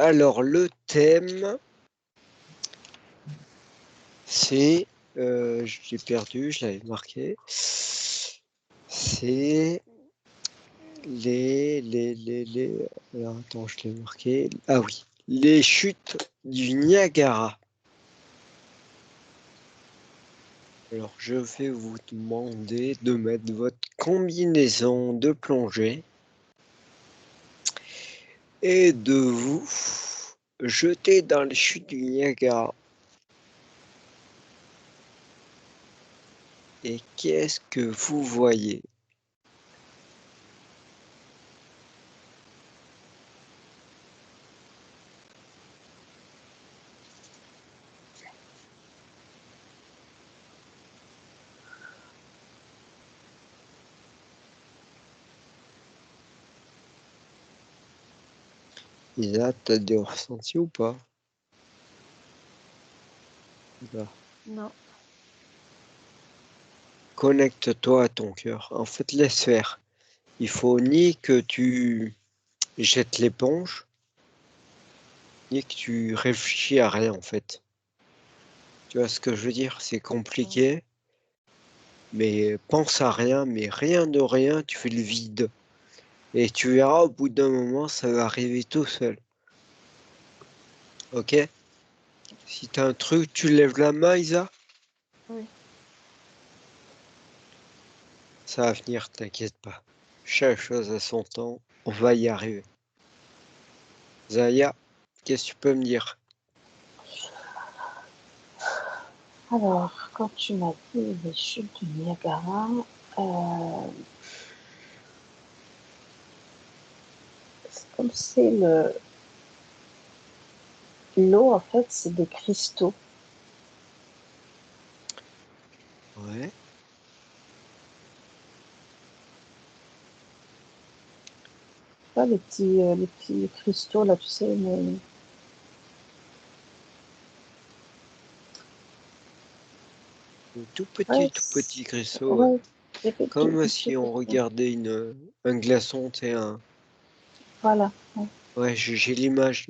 Alors, le thème, c'est... j'ai perdu, je l'avais marqué. C'est... Alors, attends, je l'ai marqué. Ah oui, les chutes du Niagara. Alors, je vais vous demander de mettre votre combinaison de plongée et de vous jeter dans les chutes du Niagara. Et qu'est-ce que vous voyez? Isa, t'as des ressentis ou pas? Là. Non. Connecte-toi à ton cœur. En fait, laisse faire. Il faut ni que tu jettes l'éponge, ni que tu réfléchis à rien, en fait. Tu vois ce que je veux dire? C'est compliqué, mais pense à rien, mais rien de rien, tu fais le vide. Et tu verras, au bout d'un moment, ça va arriver tout seul. Ok? Si t'as un truc, tu lèves la main, Isa? Oui. Ça va venir, t'inquiète pas. Chaque chose à son temps, on va y arriver. Zaya, qu'est-ce que tu peux me dire? Alors, quand tu m'as dit les chutes du Niagara, c'est comme si l'eau, en fait, c'est des cristaux. Ouais. Pas les petits cristaux, là, tu sais, mais... Tout Ouais, petit cristaux. ouais, Comme des petits si on cristaux. regardait un glaçon, tu sais, Voilà, ouais, Ouais, j'ai l'image.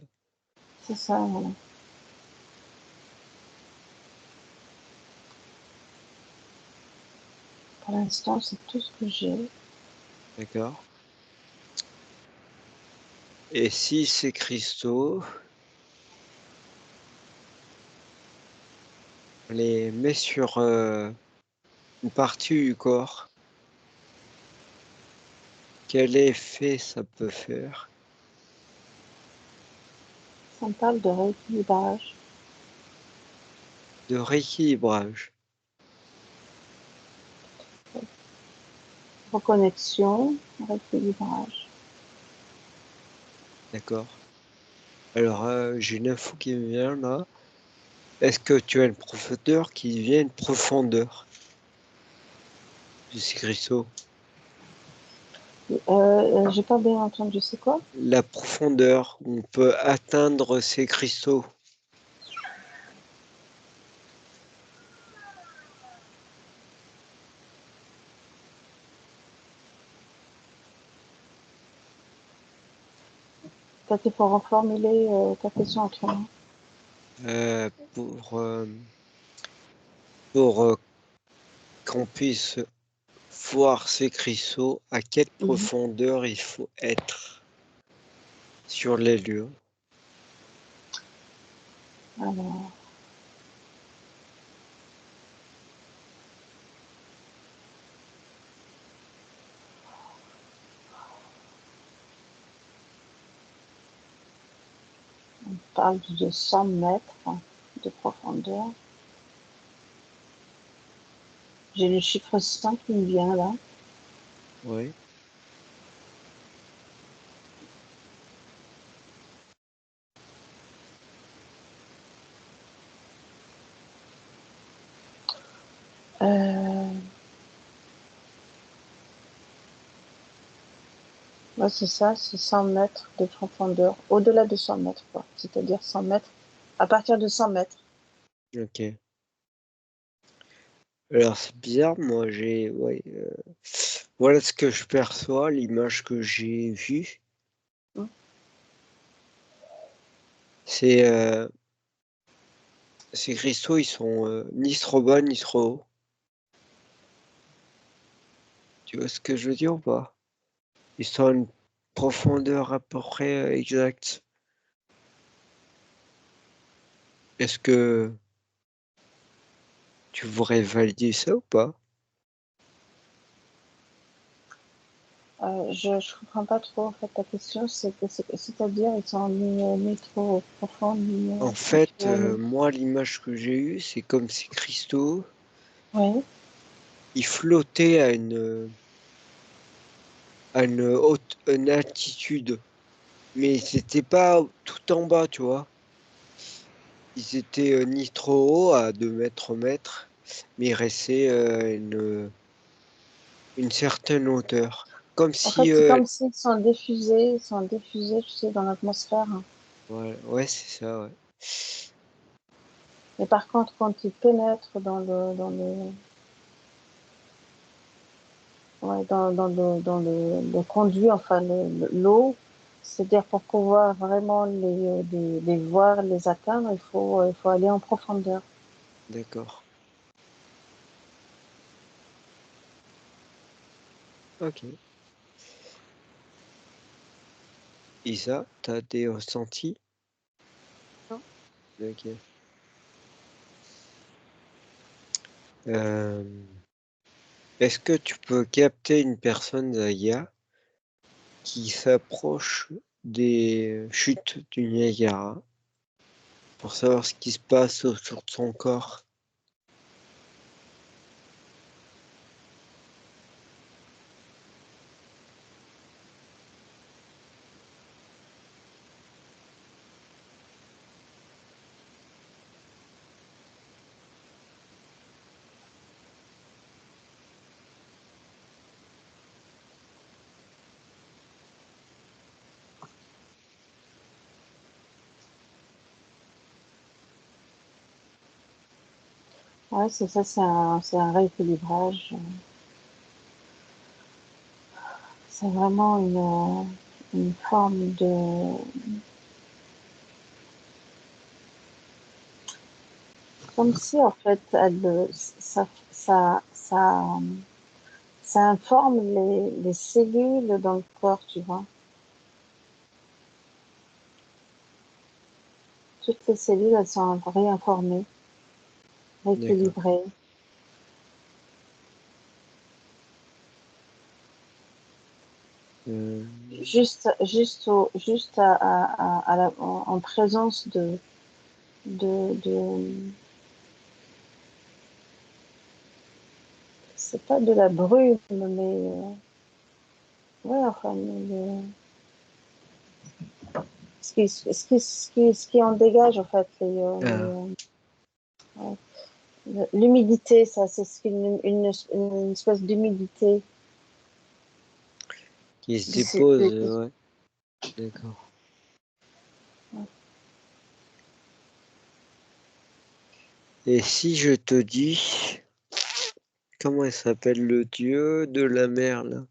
c'est ça, voilà. Pour l'instant, c'est tout ce que j'ai. D'accord. Et si ces cristaux, on les met sur une partie du corps, quel effet ça peut faire? Ça me parle de rééquilibrage. De rééquilibrage. Reconnexion, rééquilibrage. D'accord. Alors, j'ai une info qui me vient là. Est-ce que tu as une profondeur qui vient une profondeur de ces cristaux? J'ai pas bien entendu, c'est quoi? La profondeur où on peut atteindre ces cristaux. Peut-être qu'il faut reformuler ta question autrement. euh, pour, euh, pour qu'on puisse voir ces cristaux, à quelle Mhm. profondeur il faut être sur les lieux. Alors, on parle de 100 mètres de profondeur. J'ai le chiffre 5 qui me vient là. Oui. Euh, ouais, c'est ça, c'est 100 mètres de profondeur. Au-delà de 100 mètres, quoi. C'est-à-dire 100 mètres. À partir de 100 mètres. Ok. Alors c'est bizarre, moi voilà ce que je perçois, l'image que j'ai vue. Hein. ces cristaux, ils sont ni trop bas ni trop hauts. Tu vois ce que je veux dire ou pas? Ils sont à une profondeur à peu près exacte. Est-ce que tu voudrais valider ça ou pas? Je comprends pas trop en fait ta question, c'est-à-dire ils sont ni trop profonds ni En ni fait, trop hauts. moi, l'image que j'ai eue, c'est comme ces cristaux, Oui, ils flottaient à une altitude, mais ils n'étaient pas tout en bas, tu vois. Ils étaient ni trop hauts à 2 mètres, mais ils restaient une certaine hauteur. Comme en fait si, c'est comme s'ils sont diffusés, tu sais, dans l'atmosphère. ouais, c'est ça, ouais. Mais par contre, quand ils pénètrent le conduit, enfin l'eau, c'est-à-dire pour pouvoir vraiment les voir, les atteindre, il faut aller en profondeur. D'accord. Ok. Isa, t'as des ressentis? Non. Ok. Euh, Est-ce que tu peux capter une personne, Zaya, qui s'approche des chutes du Niagara pour savoir ce qui se passe autour de son corps? Ouais, c'est ça, c'est un rééquilibrage. C'est vraiment une forme de, comme si en fait, ça informe les cellules dans le corps, tu vois. Toutes les cellules, elles sont réinformées, D'accord. rééquilibrées. Euh, Juste en présence de, c'est pas de la brume, mais ouais, enfin, ce qui en dégage, en fait, ah, ouais. L'humidité, ça, c'est une espèce d'humidité qui se de dépose, cellules. ouais. D'accord. Et si je te dis, comment il s'appelle le dieu de la mer, là?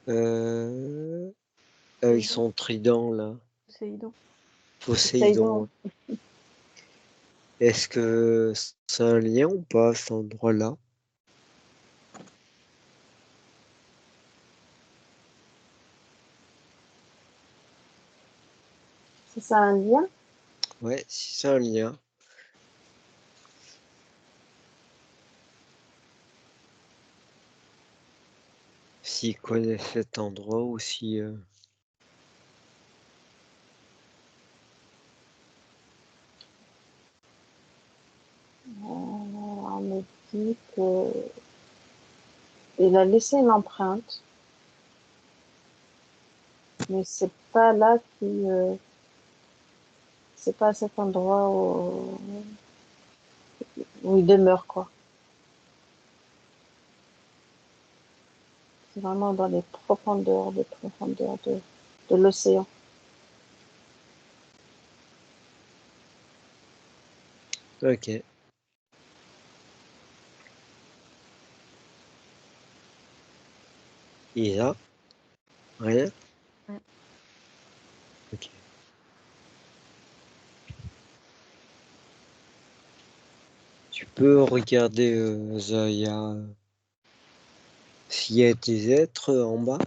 Euh, Avec son trident, là. Poséidon. Poséidon, Poséidon, ouais. Est-ce que c'est un lien ou pas, cet endroit-là? c'est ça un lien? Ouais, si c'est un lien. S'il connaît cet endroit ou si... On me dit qu'il a laissé une empreinte, mais c'est pas à cet endroit où il demeure, quoi. C'est vraiment dans les profondeurs de l'océan. Ok. Il a rien? Ok. peux regarder Zaya, s'il y a des êtres en bas.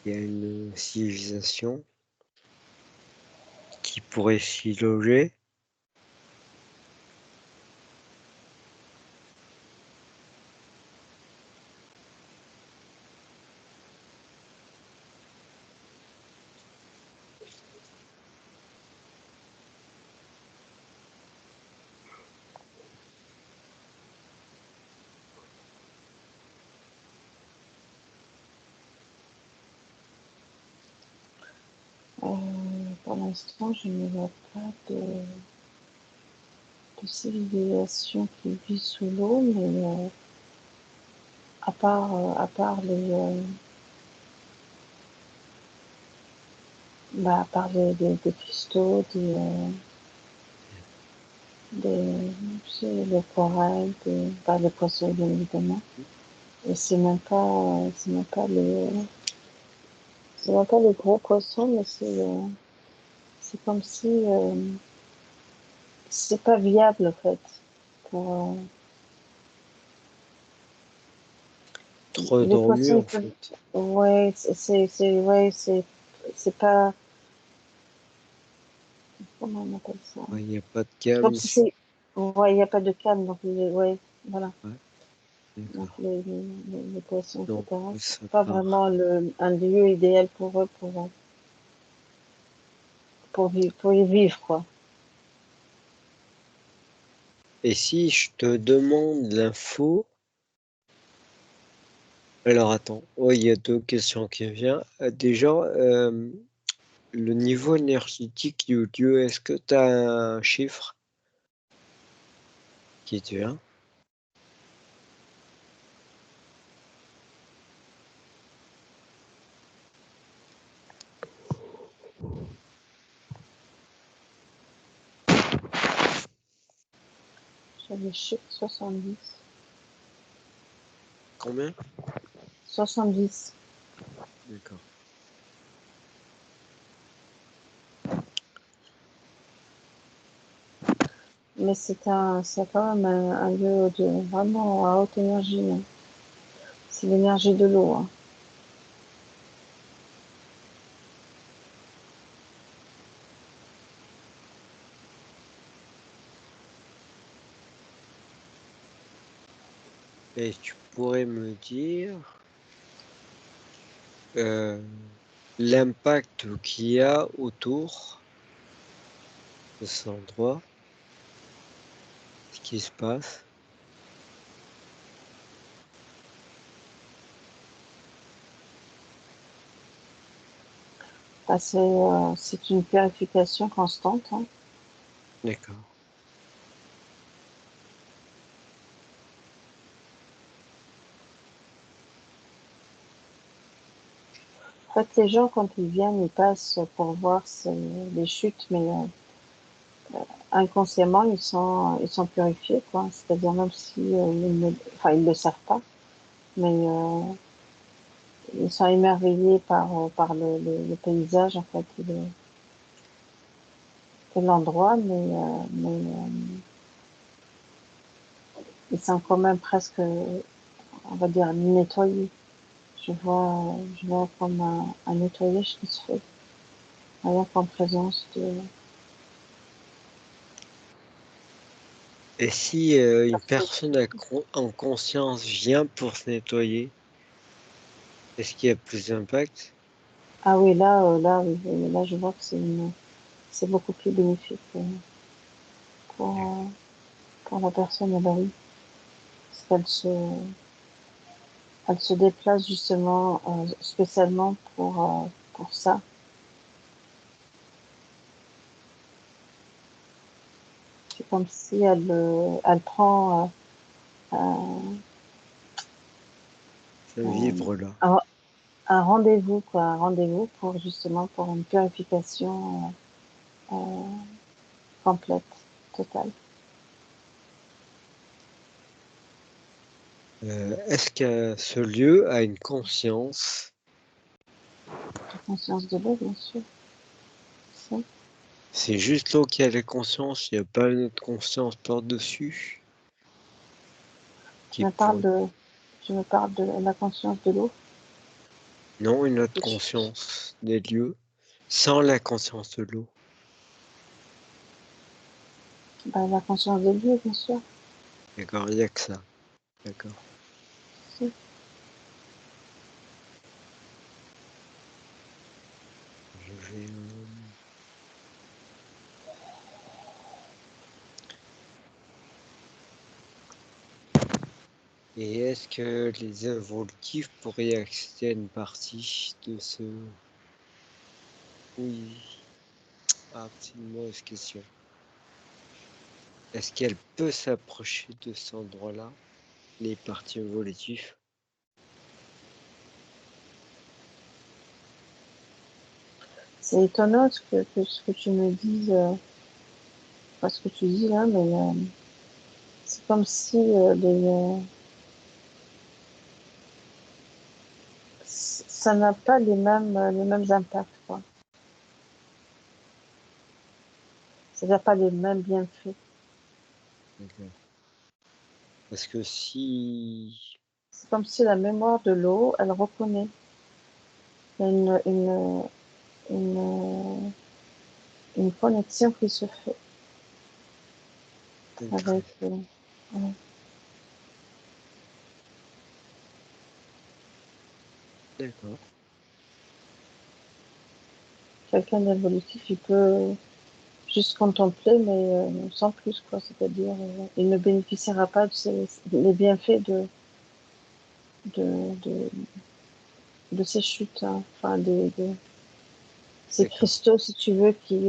Il y a une civilisation qui pourrait s'y loger. Pour l'instant, je ne vois pas de civilisation qui vit sous l'eau, mais à part à part des cristaux, le corail, les poissons bien évidemment. Et c'est même pas les gros poissons, mais c'est comme si c'est pas viable en fait. Pour, Trop les dormu poissons, en ils peuvent, fait. ouais, ouais, c'est pas, comment on appelle ça? Il n'y a pas de Comme calme. si c'est, ouais, il n'y a pas de calme, donc ouais, voilà. Ouais, Donc d'accord. les poissons, Donc etc. C'est ça pas part. vraiment un lieu idéal pour eux pour y vivre, quoi. Et si je te demande l'info, alors attends, il y a deux questions qui viennent. Déjà, le niveau énergétique du lieu, est-ce que tu as un chiffre qui te vient? J'avais chiffre 70. Combien? 70. D'accord. Mais c'est quand même un lieu de vraiment à haute énergie, hein. C'est l'énergie de l'eau, hein. Et tu pourrais me dire l'impact qu'il y a autour de cet endroit, ce qui se passe. C'est une purification constante, hein. D'accord. En fait, les gens, quand ils viennent, ils passent pour voir les chutes, mais inconsciemment, ils sont purifiés, quoi. C'est-à-dire même si enfin, ils le savent pas, mais ils sont émerveillés par le paysage, en fait, et l'endroit, ils sont quand même presque, on va dire, nettoyés. Je vois comme un nettoyage qui se fait, rien qu'en présence Et si une personne en conscience vient pour se nettoyer, est-ce qu'il y a plus d'impact? Ah oui, là, je vois que c'est beaucoup plus bénéfique pour, pour la personne. Ah bah oui, parce elle se déplace justement spécialement pour ça. C'est comme si elle prend Ça euh, vibre là. un, un rendez-vous, quoi, un rendez-vous pour justement pour une purification complète, totale. Est-ce que ce lieu a une conscience? La conscience de l'eau, bien sûr. C'est C'est juste l'eau qui a la conscience, il n'y a pas une autre conscience par-dessus. Tu me parles de la conscience de l'eau? Non, une autre Oui. conscience des lieux, sans la conscience de l'eau. Ben, la conscience des lieux, bien sûr. D'accord, il n'y a que ça. D'accord. Si. Je vais... Et est-ce que les involutifs pourraient accéder à une partie de ce... Oui. Ah, c'est une mauvaise question. Est-ce qu'elle peut s'approcher de cet endroit-là, les parties involutives? C'est étonnant ce que tu me dises, pas ce que tu dis là, mais c'est comme si ça n'a pas les mêmes impacts, quoi. C'est-à-dire pas les mêmes bienfaits. D'accord. Parce que si... C'est comme si la mémoire de l'eau, elle reconnaît. Il y a une connexion qui se fait avec. Ouais. D'accord. Quelqu'un d'évolutif, il peut juste contempler, mais sans plus, quoi. C'est-à-dire, il ne bénéficiera pas des bienfaits de, de, de ces chutes, hein. Enfin, ces D'accord. cristaux, si tu veux, qui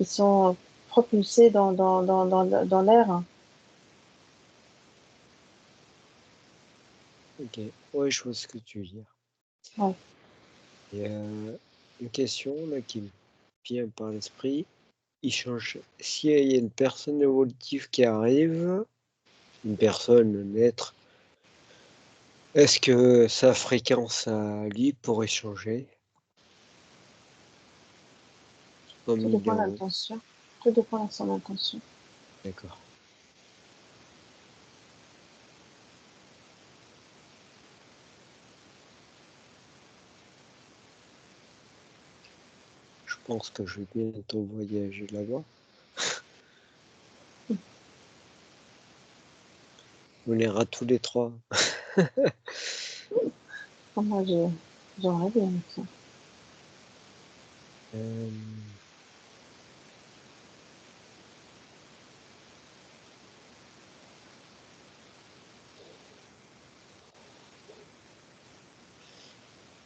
sont propulsés dans l'air. Ok. Ouais, je vois ce que tu veux dire. Ouais. Et une question là qui me vient par l'esprit. Il change. S'il y a une personne évolutive qui arrive, une personne, un être, est-ce que sa fréquence à lui pourrait changer comme Tout il est dépend de en haut? l'intention. Tout dépend de son intention. D'accord. Je pense que je vais bientôt voyager là-bas. On ira tous les trois. Moi, j'aimerais bien ça. Euh,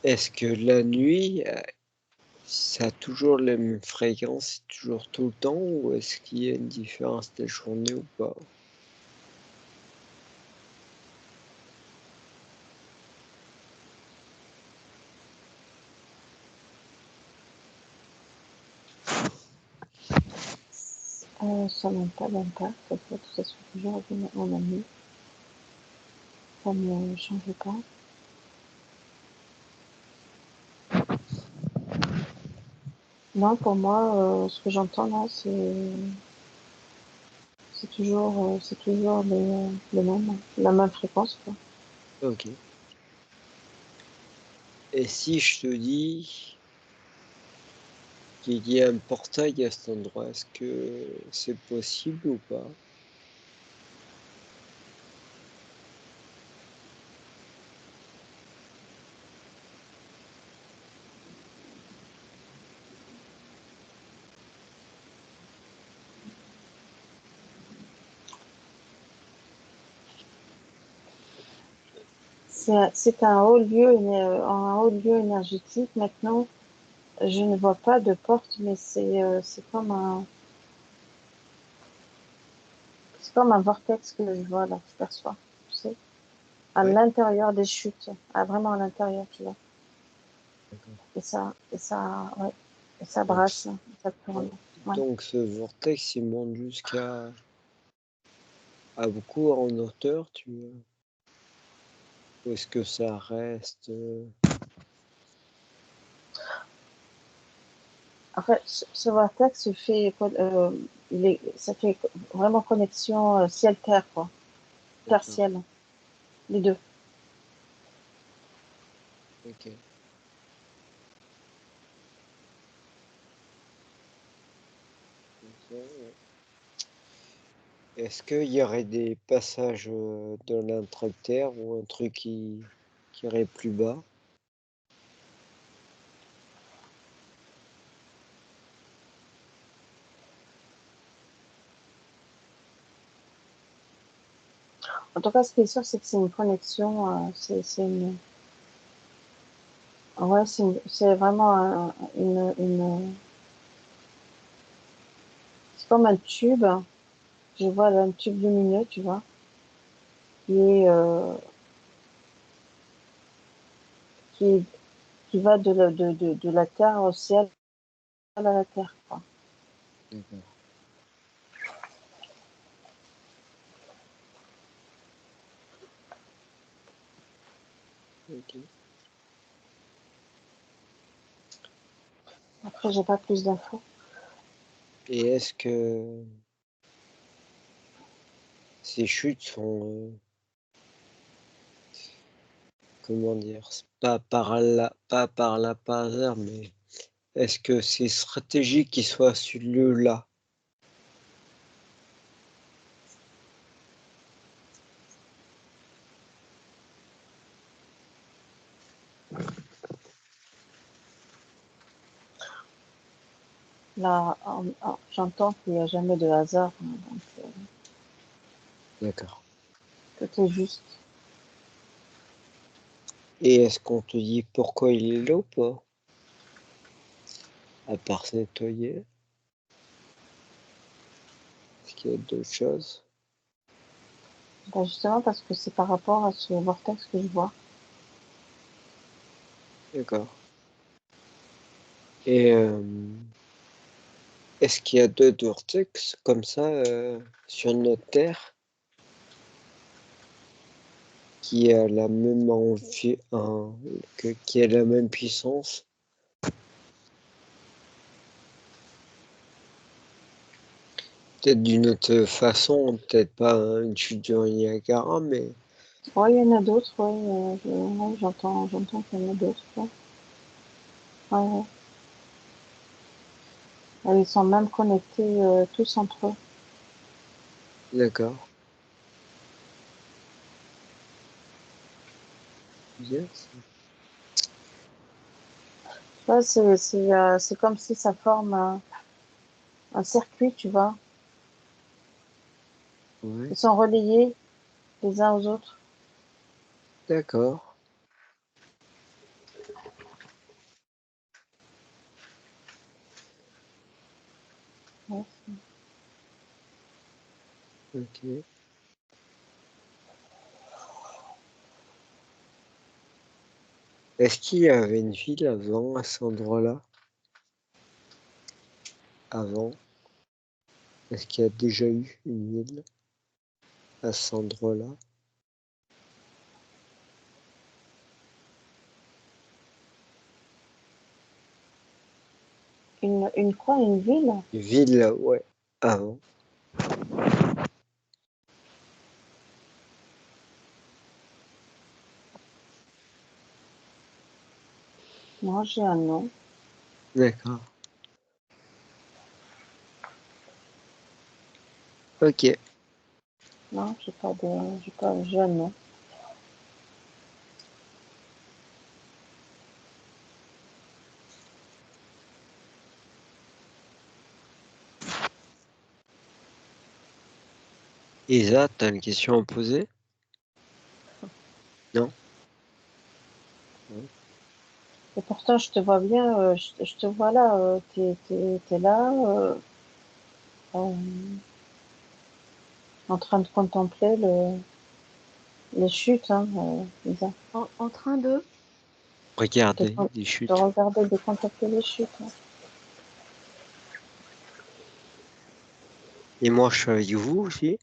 Est-ce que la nuit, ça a toujours la même fréquence, toujours tout le temps, ou est-ce qu'il y a une différence de journée ou pas? Ça n'a pas d'impact. En fait, ça soit toujours en ami. Ça ne change pas. Non, pour moi, ce que j'entends là, c'est toujours le même, la même fréquence, quoi. Ok. Et si je te dis qu'il y a un portail à cet endroit, est-ce que c'est possible ou pas? C'est un haut lieu énergétique. Maintenant, je ne vois pas de porte, mais c'est comme un vortex que je vois là, je perçois, tu sais, à Ouais, l'intérieur des chutes, vraiment à l'intérieur, tu vois. d'accord. Ouais, et ça Donc, brasse, ça tourne. Ouais. donc ce vortex, il monte jusqu'à beaucoup en hauteur, ou est-ce que ça reste En fait, ce vortex fait, ça fait vraiment connexion ciel-terre, quoi. D'accord. Terre-ciel, les deux. Ok. Ok, ouais. Est-ce qu'il y aurait des passages dans l'intracteur ou un truc qui irait plus bas? En tout cas, ce qui est sûr, c'est que c'est une connexion, c'est une, ouais, c'est vraiment c'est comme un tube. Je vois là, un tube lumineux, tu vois, qui est, qui, qui va de la terre au ciel à la terre, quoi. D'accord. Ok. Après, j'ai pas plus d'infos. Et est-ce que ces chutes sont, comment dire, c'est pas par hasard, mais est-ce que c'est stratégique qu'il soit sur ce lieu-là? Là, j'entends qu'il n'y a jamais de hasard, hein, donc D'accord. tout est juste. Et est-ce qu'on te dit pourquoi il est là ou pas? À part se nettoyer, est-ce qu'il y a d'autres choses? Ben, justement, parce que c'est par rapport à ce vortex que je vois. D'accord. Et est-ce qu'il y a d'autres vortex comme ça sur notre Terre qui a la même qui a la même puissance? Peut-être d'une autre façon, peut-être pas une chute du Niagara, mais Oui, il y en a d'autres, oui, ouais, j'entends qu'il y en a d'autres, ouais. Ouais, ouais. Et ils sont même connectés tous entre eux. d'accord. Bien ça. Ouais, c'est comme si ça forme un circuit, tu vois. Ouais, Ils sont relayés les uns aux autres. d'accord. Ouais. Ok. Est-ce qu'il y avait une ville avant à cet endroit-là? Avant? Est-ce qu'il y a déjà eu une ville à cet endroit-là? Une quoi, une ville? Une ville, ouais, avant. Non, j'ai un nom. D'accord. Ok. Non, j'ai un nom. Isa, t'as une question à me poser? Non? Ouais. Et pourtant, je te vois bien, je te vois là, t'es là, euh, en train de contempler les chutes, hein, Lisa. En train de. De, Regardez les de chutes. regarder, de contempler les chutes, hein. Et moi, je suis avec vous aussi?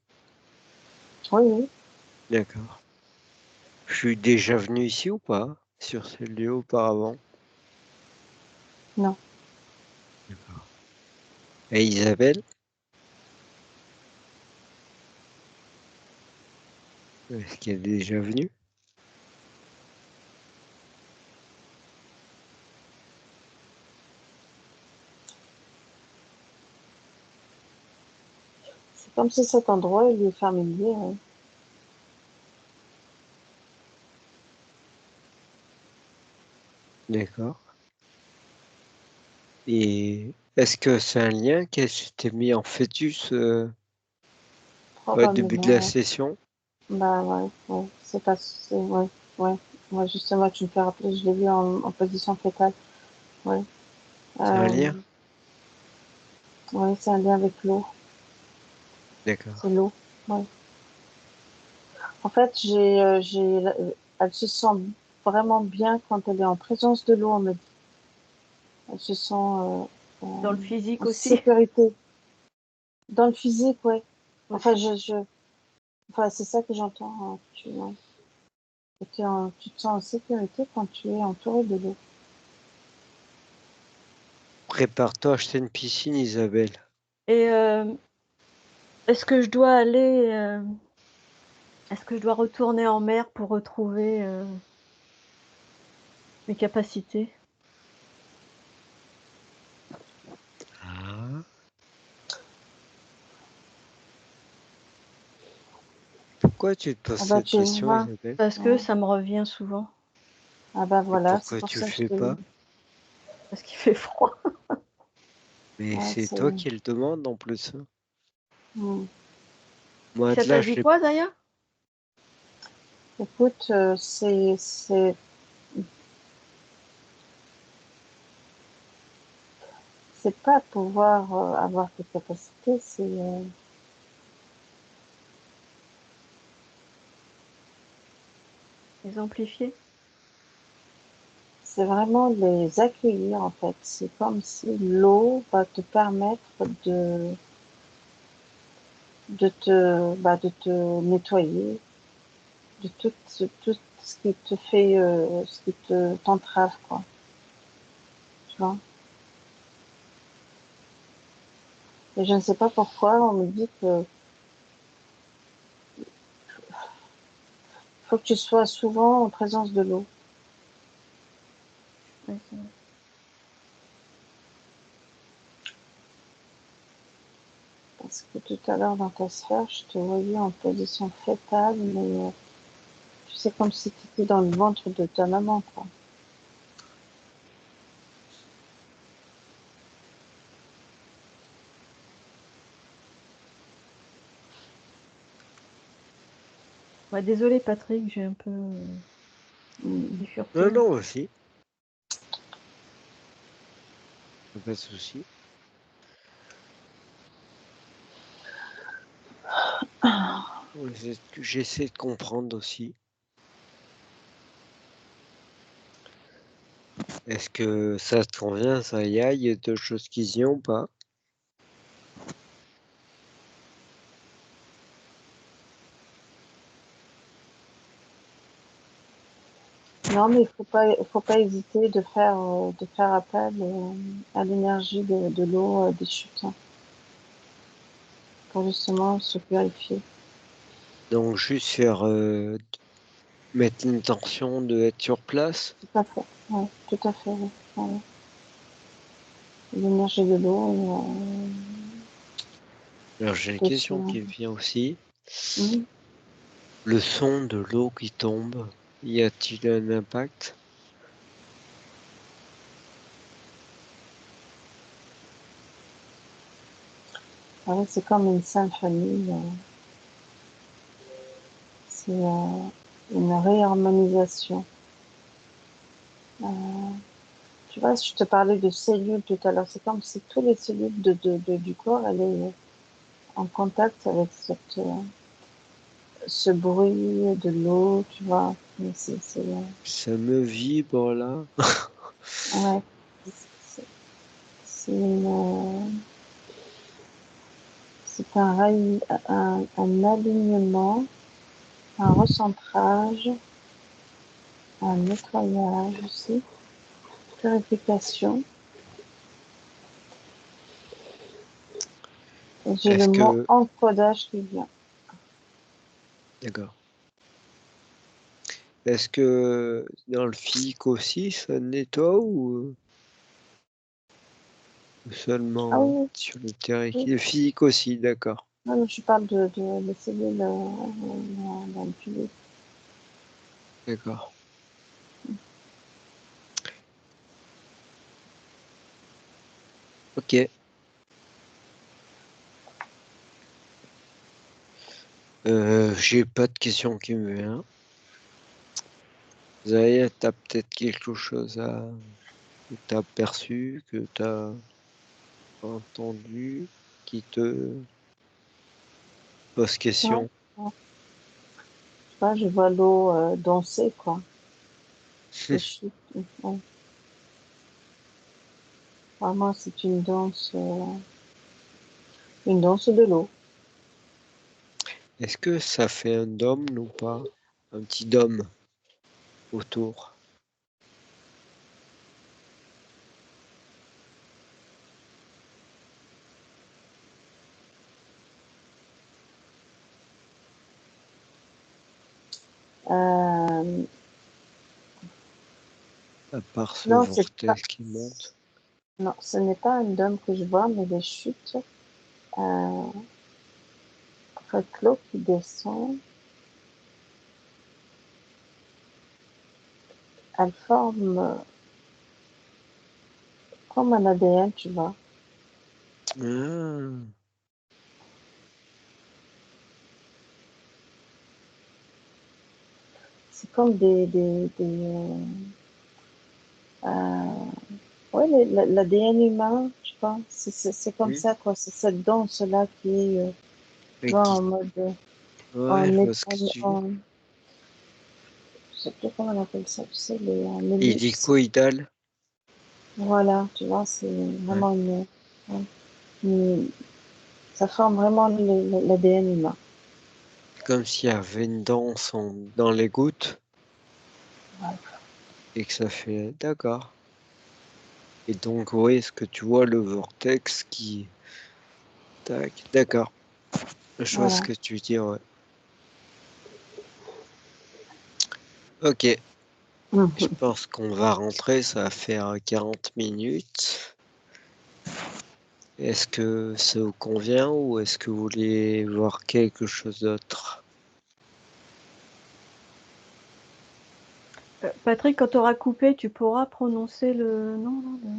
Oui, oui, D'accord. Je suis déjà venu ici ou pas? Sur ce lieu auparavant? non. D'accord. Et Isabelle, est-ce qu'elle est déjà venue? C'est comme si cet endroit il est familier. Ouais. D'accord. Et est-ce que c'est un lien qu'elle s'était mis en fœtus au début de la Probablement. Ouais. session? Bah ouais, ouais. C'est pas. Ouais, ouais. Ouais, justement, tu me fais rappeler, je l'ai vu en position fétale. Ouais. C'est un Euh, lien? ouais, c'est un lien avec l'eau. D'accord. C'est l'eau. Ouais. En fait, elle se sent vraiment bien quand elle est en présence de l'eau, on me dit. Elle se sent Dans le physique en aussi. sécurité. Dans le physique, ouais. Enfin, enfin, c'est ça que j'entends. Hein. Ouais. Tu te sens en sécurité quand tu es entouré de l'eau. Prépare-toi à acheter une piscine, Isabelle. Et est-ce que je dois aller, est-ce que je dois retourner en mer pour retrouver, mes capacités? Ah. Pourquoi tu te poses Ah bah, cette tu question, vois. Isabelle? Parce que Ouais. ça me revient souvent. Ah bah Et voilà, c'est pourquoi pour tu ça le que je fais te dis. pas? Parce qu'il fait froid. Mais Ouais, c'est c'est... toi qui le demande en plus. Hmm. Moi, Ça de t'a là, je dit l'ai. quoi d'ailleurs? Écoute, c'est pas pouvoir avoir tes capacités, Exemplifier? c'est vraiment les accueillir en fait. C'est comme si l'eau va te permettre de te nettoyer de tout ce qui te fait, ce qui t'entrave, quoi. Tu vois. Et je ne sais pas pourquoi on me dit que faut que tu sois souvent en présence de l'eau. Ouais, c'est vrai. Parce que tout à l'heure dans ta sphère, je te voyais en position fétale, mais tu sais comme si tu étais dans le ventre de ta maman, quoi. Ouais, désolée Patrick, j'ai un peu, Mm. bifurqué. Non, non, aussi. Pas de souci. C'est ce que j'essaie de comprendre aussi. Est-ce que ça te convient, ça y a deux choses qui y ont pas? Non, mais il faut pas hésiter de faire appel à l'énergie de l'eau des chutes hein, pour justement se purifier. Donc juste faire mettre l'intention de être sur place. Tout à fait, ouais, tout à fait. Ouais. Ouais. L'énergie de l'eau, Alors j'ai une peut se... question qui me vient aussi. Mhm. Le son de l'eau qui tombe, y a-t-il un impact? Ouais, c'est comme une symphonie. C'est une réharmonisation. Euh, tu vois, je te parlais de cellules tout à l'heure. C'est comme si toutes les cellules du corps allaient en contact avec ce bruit de l'eau, tu vois. Ça me vibre là. Ouais, c'est c'est un alignement, un recentrage, un nettoyage aussi, purification. J'ai le Est-ce mot que... encodage qui vient. D'accord. Est-ce que dans le physique aussi, ça nettoie ou Ah seulement oui, sur le théorique? oui. Le physique aussi, d'accord. Non, mais je parle de cellules dans le public. D'accord. Ok. J'ai pas de questions qui me viennent. Zaya, t'as peut-être quelque chose que t'as perçu, que t'as entendu, qui te pose Non, question? non. Je sais pas, je vois l'eau danser, quoi. Les chutes. Ouais. Vraiment, c'est une danse de l'eau. Est-ce que ça fait un dôme ou pas? Un petit dôme autour. Euh, À part ce non, c'est pas. vortex qui monte. Non, ce n'est pas un dôme que je vois, mais des chutes. En fait, l'eau qui descend, elle forme comme un ADN, tu vois. Ah, C'est comme ouais, l'ADN humain, tu vois. C'est comme oui. ça, quoi. C'est cette danse-là qui est, tu Mais vois, qui... en mode, Ouais, je en, vois ce que tu veux. en, je sais plus comment on appelle ça, tu sais, en ellipse. Hélicoïdal. Voilà, tu vois, c'est Ouais. vraiment ouais, ça forme vraiment l'ADN humain. Comme s'il y avait une danse dans les gouttes Voilà. et que ça fait... D'accord. Et donc, oui, est-ce que tu vois le vortex qui... Tac, d'accord. Je vois ce Voilà. que tu dis, ouais. Ok, je Mhm. pense qu'on va rentrer, ça va faire 40 minutes. Est-ce que ça vous convient ou est-ce que vous voulez voir quelque chose d'autre? Patrick, quand tu auras coupé, tu pourras prononcer le nom là,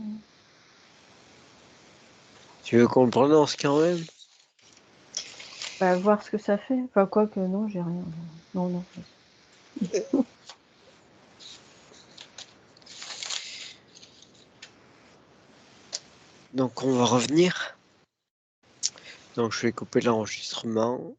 Tu veux qu'on le prononce quand même? Bah, voir ce que ça fait. Enfin, quoi que non, j'ai rien. Non, non. Donc on va revenir. Donc je vais couper l'enregistrement.